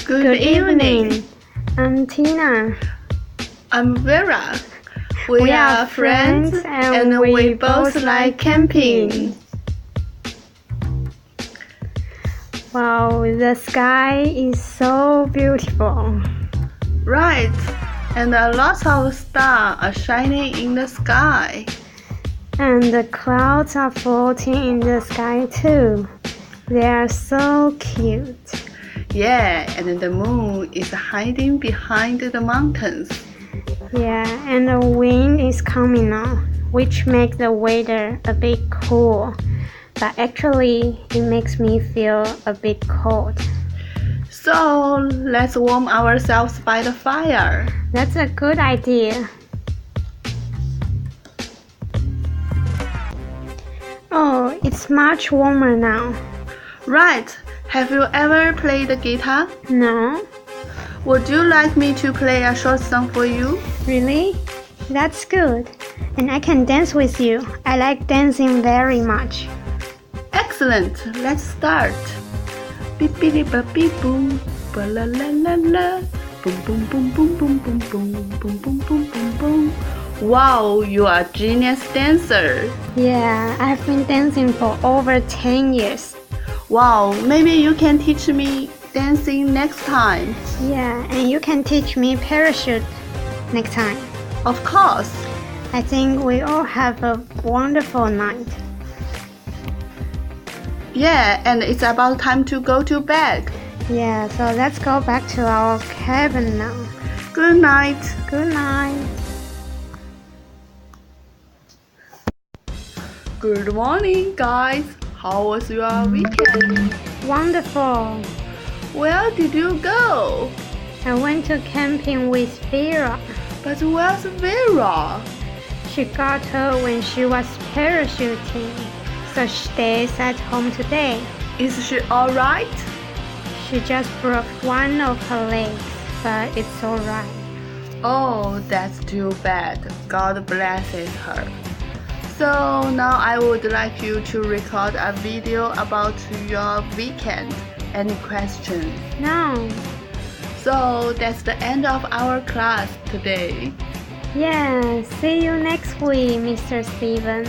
Good evening. I'm Tina. I'm Vera. We are friends and we both like camping. Wow, the sky is so beautiful. Right, and a lot of stars are shining in the sky. And the clouds are floating in the sky too. They are so cute. Yeah, and the moon is hiding behind the mountains. Yeah, and the wind is coming on, which makes the weather a bit cool. But actually, it makes me feel a bit cold. So, let's warm ourselves by the fire. That's a good idea. Oh, it's much warmer now. Right, have you ever played the guitar? No? Would you like me to play a short song for you? Really? That's good. And I can dance with you. I like dancing very much. Excellent, let's start. Beep-beep-beep-boom, ba-la-la-la-la, boom boom boom boom boom boom boom boom boom boom boom boom. Wow, you are a genius dancer. Yeah, I've been dancing for over 10 years. Wow, maybe you can teach me dancing next time. Yeah, and you can teach me parachute next time. Of course. I think we all have a wonderful night. Yeah, and it's about time to go to bed. Yeah, so let's go back to our cabin now. Good night. Good night. Good morning, guys. How was your weekend? Wonderful. Where did you go? I went to camping with Vera. But where's Vera? She got hurt when she was parachuting, so she stays at home today. Is she alright? She just broke one of her legs, but it's alright. Oh, that's too bad. God blesses her. So now I would like you to record a video about your weekend. Any questions? No. So that's the end of our class today. Yeah, see you next week, Mr. Steven.